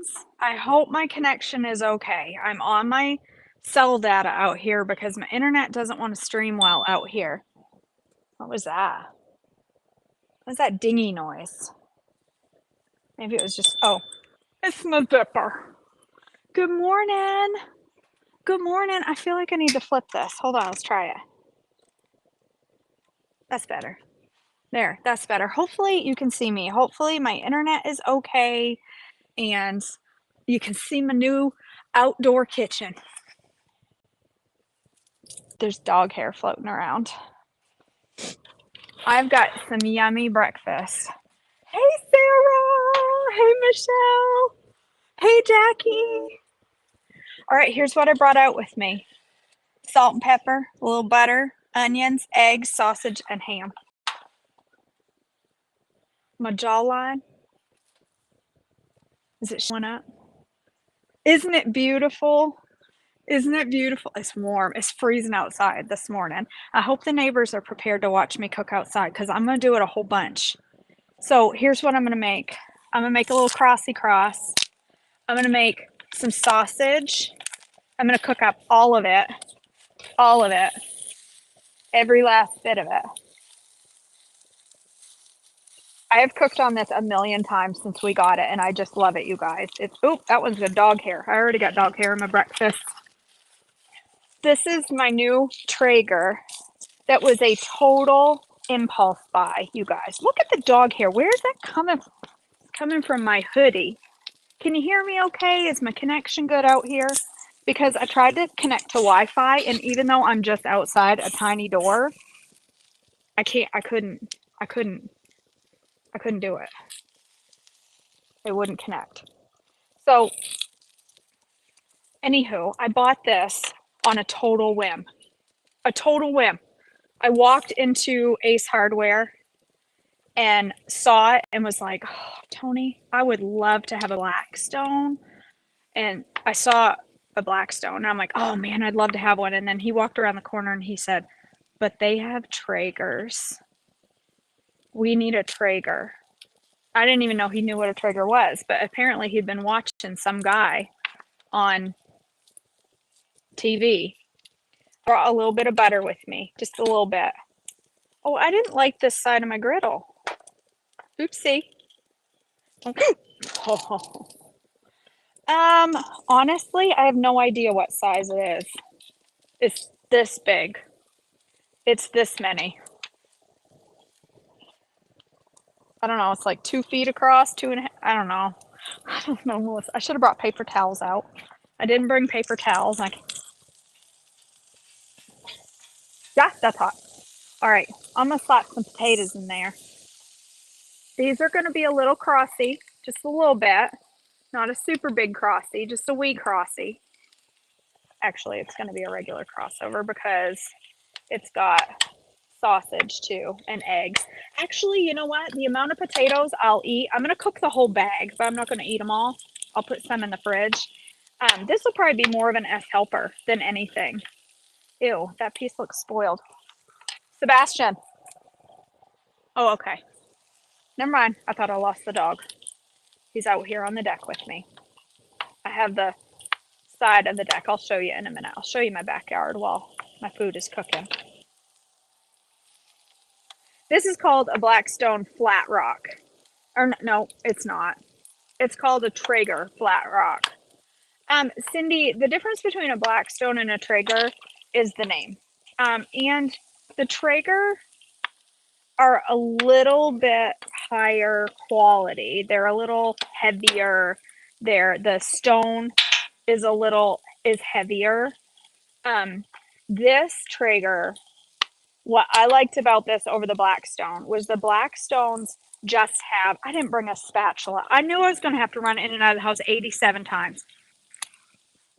friends. I hope my connection is okay. I'm on my cell data out here because my internet doesn't want to stream well out here. What was that? What was that dingy noise? Maybe it was just, oh, it's my zipper. Good morning. Good morning. I feel like I need to flip this. Hold on, let's try it. That's better. There, that's better. Hopefully you can see me. Hopefully my internet is okay and you can see my new outdoor kitchen. There's dog hair floating around. I've got some yummy breakfast. Hey, Sarah. Hey, Michelle. Hey, Jackie. All right, here's what I brought out with me. Salt and pepper, a little butter, onions, eggs, sausage, and ham. My jawline. Is it showing up? Isn't it beautiful? Isn't it beautiful? It's warm. It's freezing outside this morning. I hope the neighbors are prepared to watch me cook outside because I'm going to do it a whole bunch. So here's what I'm going to make. I'm going to make a little crossy cross. I'm going to make some sausage. I'm going to cook up all of it, every last bit of it. I have cooked on this a million times since we got it, and I just love it, you guys. It's, oop, that one's good dog hair. I already got dog hair in my breakfast. This is my new Traeger that was a total impulse buy, you guys. Look at the dog hair. Where is that coming from? It's coming from my hoodie. Can you hear me okay? Is my connection good out here? Because I tried to connect to Wi-Fi, and even though I'm just outside a tiny door, I couldn't do it. It wouldn't connect. So, anywho, I bought this on a total whim. A total whim. I walked into Ace Hardware and saw it and was like, oh, Tony, I would love to have a Blackstone. And I saw a Blackstone and I'm like, oh man, I'd love to have one. And then he walked around the corner and he said, but they have Traegers. We need a Traeger. I didn't even know he knew what a Traeger was, but apparently he'd been watching some guy on TV. Brought a little bit of butter with me, just a little bit. Oh, I didn't like this side of my griddle. Oopsie. Okay. Oh. Honestly, I have no idea what size it is. It's this big. It's this many. I don't know. It's like 2 feet across, 2.5. I don't know. I don't know, Melissa. I should have brought paper towels out. I didn't bring paper towels. Yeah, that's hot. All right. I'm going to slap some potatoes in there. These are going to be a little crossy, just a little bit. Not a super big crossy, just a wee crossy. Actually, it's going to be a regular crossover because it's got sausage too and eggs. Actually, you know what? The amount of potatoes I'll eat, I'm going to cook the whole bag, but I'm not going to eat them all. I'll put some in the fridge. This will probably be more of an S helper than anything. Ew, that piece looks spoiled. Sebastian. Oh, okay. Never mind. I thought I lost the dog. He's out here on the deck with me. I have the side of the deck. I'll show you in a minute. I'll show you my backyard while my food is cooking. This is called a Blackstone Flat Rock. Or no, it's not. It's called a Traeger Flat Rock. Cindy, the difference between a Blackstone and a Traeger is the name. And the Traeger are a little bit higher quality. They're a little heavier. The stone is heavier. This Traeger, what I liked about this over the Blackstone was the Blackstones just have, I didn't bring a spatula. I knew I was going to have to run in and out of the house 87 times.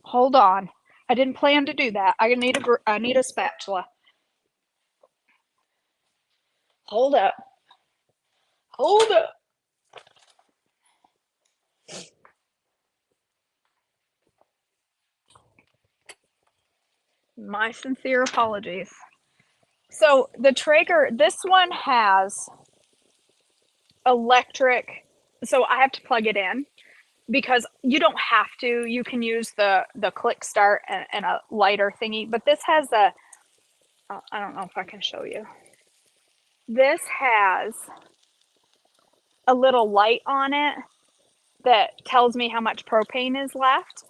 Hold on. I didn't plan to do that. I need a spatula. Hold up. Hold up. My sincere apologies. So the Traeger, this one has electric, so I have to plug it in. because you don't have to. You can use the click start and a lighter thingy, but this has a, I don't know if I can show you. This has a little light on it that tells me how much propane is left.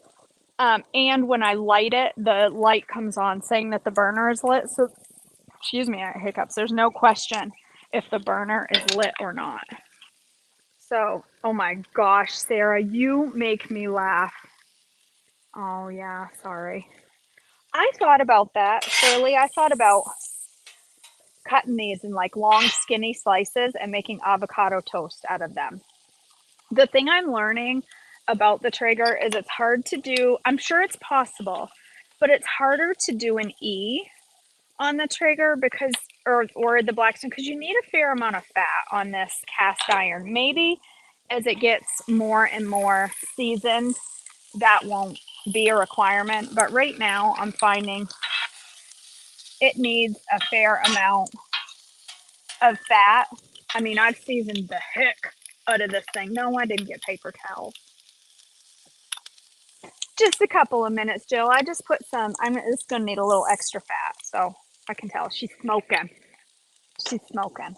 And when I light it, the light comes on saying that the burner is lit. So, excuse me, I hiccups. There's no question if the burner is lit or not. So, oh my gosh, Sarah, you make me laugh. Oh, yeah, sorry. I thought about that, Shirley. I thought about cutting these in like long, skinny slices and making avocado toast out of them. The thing I'm learning about the Traeger is it's hard to do. I'm sure it's possible, but it's harder to do an E on the Traeger because, or the Blackstone, because you need a fair amount of fat on this cast iron. Maybe as it gets more and more seasoned, that won't be a requirement. But right now, I'm finding it needs a fair amount of fat. I mean, I've seasoned the heck out of this thing. No, I didn't get paper towels. Just a couple of minutes, Jill. I just put some. It's gonna need a little extra fat, so I can tell she's smoking. She's smoking.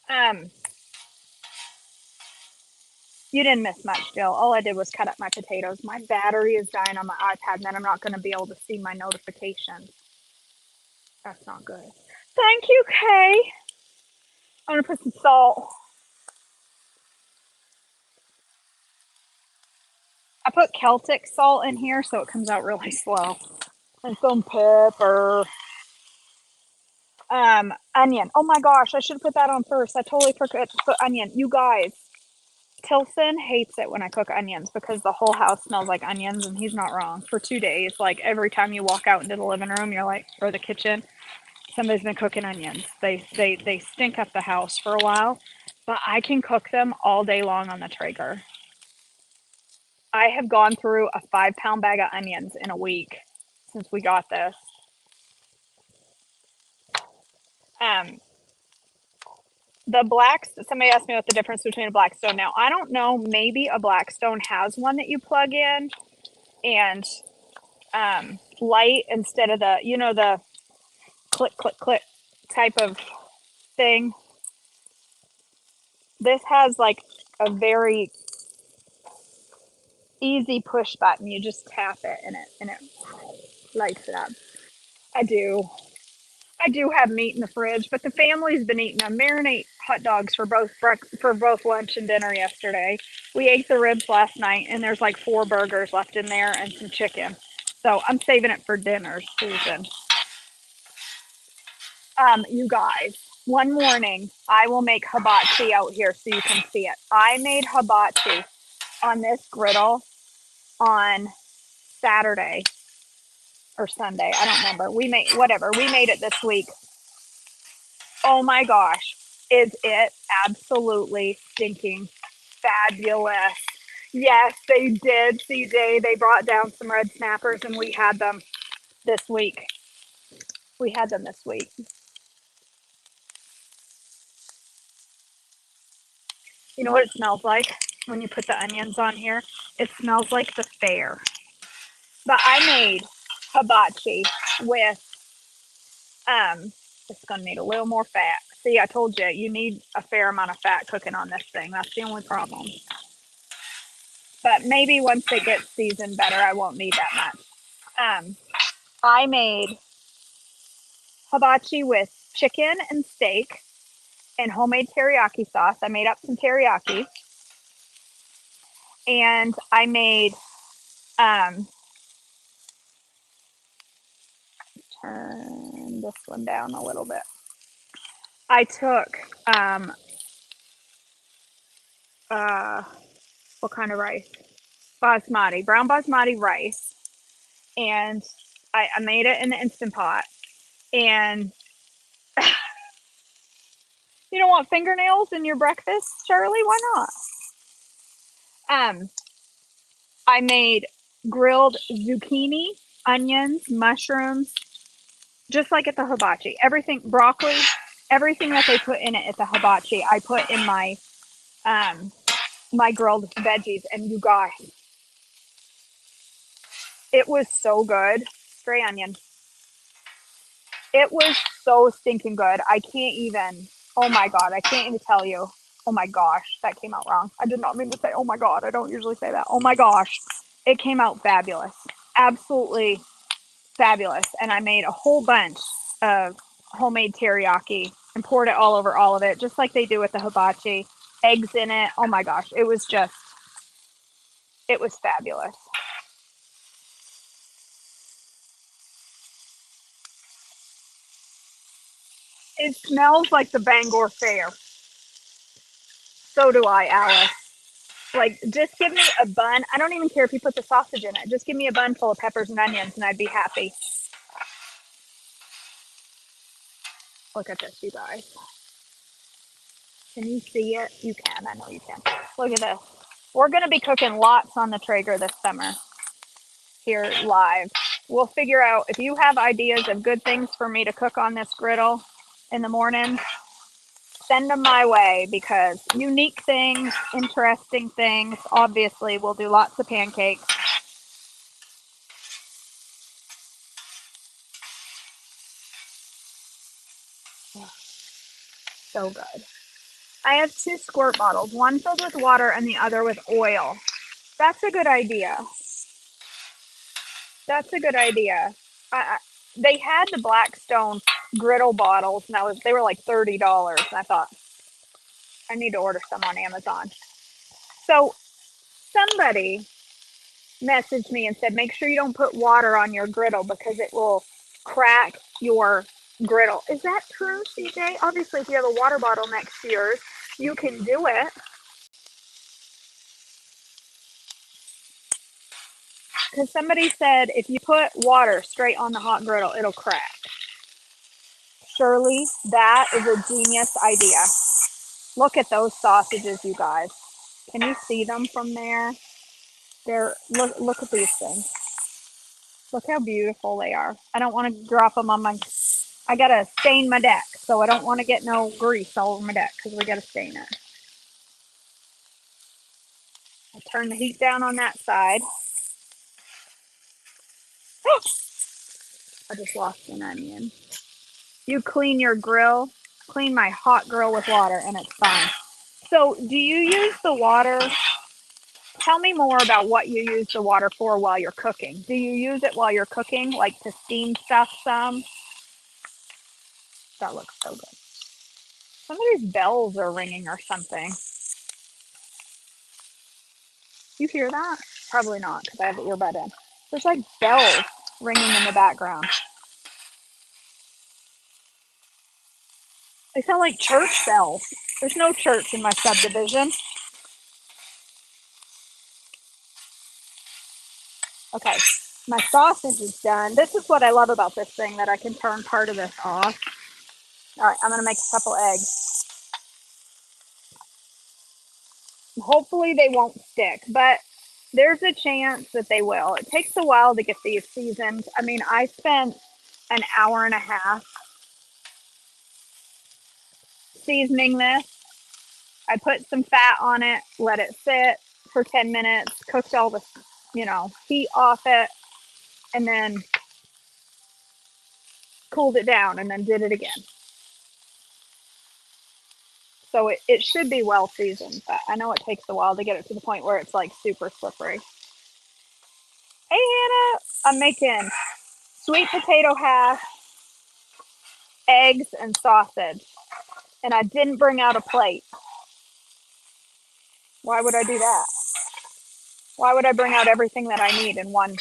Um, you didn't miss much, Jill. All I did was cut up my potatoes. My battery is dying on my iPad, and then I'm not gonna be able to see my notifications. That's not good. Thank you, Kay. I'm gonna put some salt. I put Celtic salt in here so it comes out really slow. And some pepper. Onion. Oh my gosh, I should have put that on first. I totally forgot to put onion. You guys, Tilson hates it when I cook onions because the whole house smells like onions, and he's not wrong. For 2 days, like every time you walk out into the living room, you're like, or the kitchen, somebody's been cooking onions. They stink up the house for a while, but I can cook them all day long on the Traeger. I have gone through a 5-pound bag of onions in a week since we got this. Um, somebody asked me what the difference between a Blackstone. Now, I don't know, maybe a Blackstone has one that you plug in and light instead of the, the click, click, click type of thing. This has like a very easy push button. You just tap it and it lights it up. I do. I do have meat in the fridge, but the family's been eating them marinate hot dogs for both lunch and dinner yesterday. We ate the ribs last night, and there's like 4 burgers left in there and some chicken. So I'm saving it for dinner, Susan. You guys, one morning I will make hibachi out here so you can see it. I made hibachi on this griddle on Saturday or Sunday. I don't remember. We made it this week. Oh my gosh, is it absolutely stinking fabulous? Yes, they did, CJ. They brought down some red snappers and we had them this week. We had them this week. You know what it smells like when you put the onions on here? It smells like the fair. But I made hibachi with, it's gonna need a little more fat. See, I told you, you need a fair amount of fat cooking on this thing. That's the only problem. But maybe once it gets seasoned better, I won't need that much. I made hibachi with chicken and steak and homemade teriyaki sauce. I made up some teriyaki. And I made, turn this one down a little bit. I took, what kind of rice? Brown basmati rice. And I made it in the Instant Pot. And you don't want fingernails in your breakfast, Shirley? Why not? I made grilled zucchini, onions, mushrooms, just like at the hibachi. Everything, broccoli, everything that they put in it at the hibachi, I put in my my grilled veggies, and you guys, it was so good. Stray onion. It was so stinking good. I can't even. Oh my god, I can't even tell you. Oh my gosh, that came out wrong. I did not mean to say, oh my god. I don't usually say that. Oh my gosh. It came out fabulous. Absolutely fabulous. And I made a whole bunch of homemade teriyaki and poured it all over all of it, just like they do with the hibachi. Eggs in it. Oh my gosh. It was fabulous. It smells like the Bangor Fair. So do I, Alice. Like, just give me a bun. I don't even care if you put the sausage in it. Just give me a bun full of peppers and onions, and I'd be happy. Look at this, you guys. Can you see it? You can. I know you can. Look at this. We're going to be cooking lots on the Traeger this summer here live. We'll figure out if you have ideas of good things for me to cook on this griddle in the morning, send them my way, because unique things, interesting things. Obviously, we'll do lots of pancakes. So good. I have 2 squirt bottles, one filled with water and the other with oil. That's a good idea. That's a good idea. They had the Blackstone griddle bottles, and they were like $30. And I thought I need to order some on Amazon. So somebody messaged me and said, make sure you don't put water on your griddle because it will crack your griddle. Is that true, CJ? Obviously, if you have a water bottle next to yours, you can do it. Because somebody said if you put water straight on the hot griddle, it'll crack. Surely that is a genius idea. Look at those sausages, you guys. Can you see them from there? Look at these things. Look how beautiful they are. I don't want to drop them on my. I gotta stain my deck, so I don't want to get no grease all over my deck because we gotta stain it. I'll turn the heat down on that side. I just lost an onion. You clean your grill, clean my hot grill with water, and it's fine. So, do you use the water? Tell me more about what you use the water for while you're cooking. Do you use it while you're cooking, like to steam stuff some? That looks so good. Somebody's bells are ringing or something. You hear that? Probably not, because I have the earbud in. There's like bells ringing in the background. They sound like church bells. There's no church in my subdivision. Okay, my sausage is done. This is what I love about this thing, that I can turn part of this off. All right, I'm gonna make a couple eggs. Hopefully they won't stick, but there's a chance that they will. It takes a while to get these seasoned. I mean, I spent an hour and a half seasoning this. I put some fat on it, let it sit for 10 minutes, cooked all the, heat off it, and then cooled it down and then did it again. So it should be well seasoned, but I know it takes a while to get it to the point where it's like super slippery. Hey, Hannah, I'm making sweet potato hash, eggs, and sausage. And I didn't bring out a plate. Why would I do that? Why would I bring out everything that I need in one?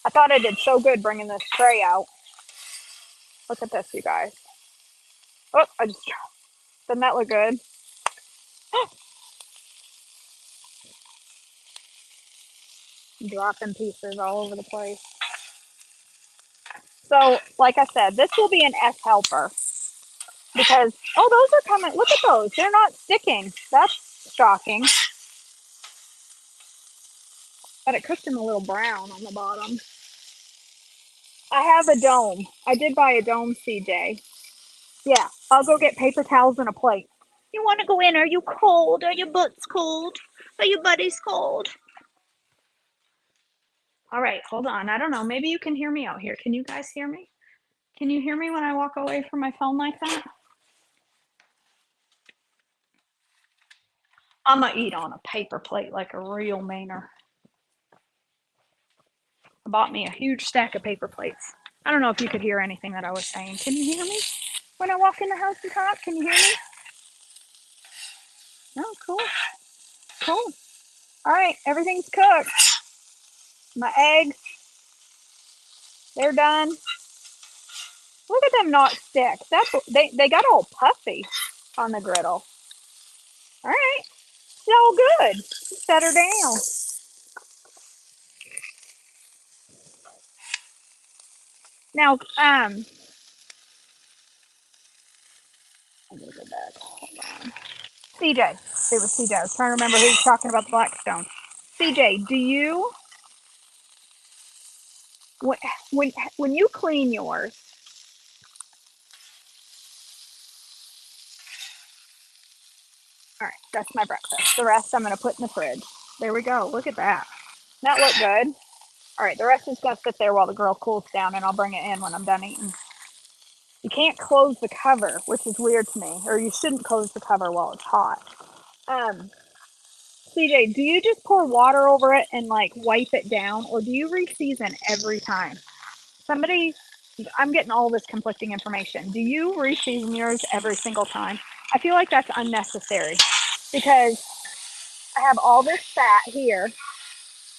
I thought I did so good bringing this tray out. Look at this, you guys. Oh, doesn't that look good? Dropping pieces all over the place. So, like I said, this will be an S helper because, oh, those are coming. Look at those. They're not sticking. That's shocking. But it cooked them a little brown on the bottom. I have a dome. I did buy a dome, CJ. Yeah, I'll go get paper towels and a plate. You want to go in? Are you cold? Are your butts cold? Are your buddies cold? All right, hold on. I don't know. Maybe you can hear me out here. Can you guys hear me? Can you hear me when I walk away from my phone like that? I'm gonna eat on a paper plate like a real Mainer. I bought me a huge stack of paper plates. I don't know if you could hear anything that I was saying. Can you hear me when I walk in the house and talk? Can you hear me? No, cool. Cool. All right, everything's cooked. My eggs, they're done. Look at them not stick. They got all puffy on the griddle. All right, it's all good. Set her down. Now, I'm gonna go back. Hold on. CJ, it was CJ. I was trying to remember who was talking about the Blackstone. CJ, do you when you clean yours? All right, that's my breakfast. The rest I'm gonna put in the fridge. There we go. Look at that. That looked good. All right, the rest is gonna sit there while the grill cools down, and I'll bring it in when I'm done eating. You can't close the cover, which is weird to me, or you shouldn't close the cover while it's hot. Um, CJ, do you just pour water over it and like wipe it down, or do you reseason every time? Somebody, I'm getting all this conflicting information. Do you reseason yours every single time? I feel like that's unnecessary because I have all this fat here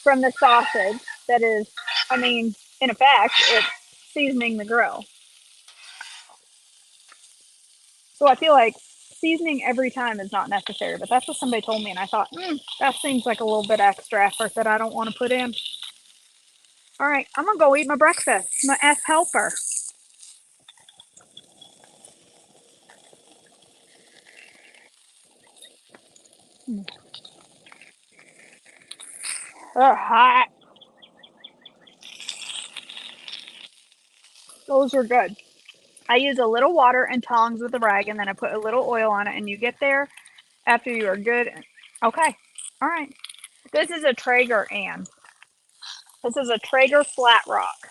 from the sausage that is, I mean, in effect, it's seasoning the grill. So I feel like seasoning every time is not necessary, but that's what somebody told me, and I thought, that seems like a little bit extra effort that I don't want to put in. All right, I'm gonna go eat my breakfast. My F helper. They're hot. Those are good. I use a little water and tongs with a rag, and then I put a little oil on it, and you get there after you are good. Okay. All right. This is a Traeger, Ann. This is a Traeger flat rock,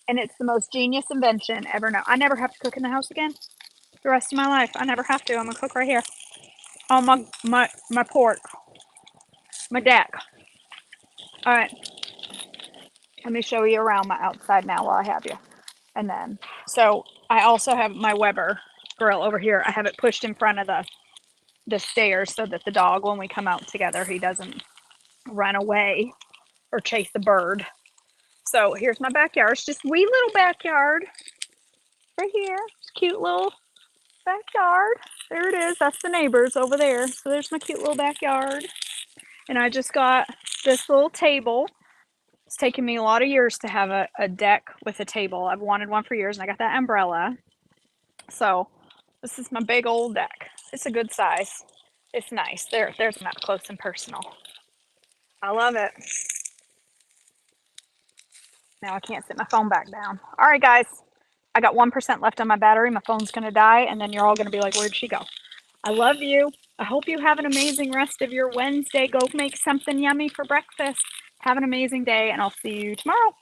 and it's the most genius invention ever known. I never have to cook in the house again the rest of my life. I never have to. I'm gonna cook right here on my porch, my deck. All right. Let me show you around my outside now while I have you. And then, so I also have my Weber grill over here. I have it pushed in front of the stairs so that the dog, when we come out together, he doesn't run away or chase a bird. So here's my backyard. It's just a wee little backyard right here. Cute little backyard. There it is. That's the neighbors over there. So there's my cute little backyard. And I just got this little table. It's taken me a lot of years to have a deck with a table. I've wanted one for years, and I got that umbrella. So this is my big old deck. It's a good size. It's nice. There's an up close and personal. I love it. Now I can't sit my phone back down. All right, guys. I got 1% left on my battery. My phone's going to die, and then you're all going to be like, where'd she go? I love you. I hope you have an amazing rest of your Wednesday. Go make something yummy for breakfast. Have an amazing day, and I'll see you tomorrow.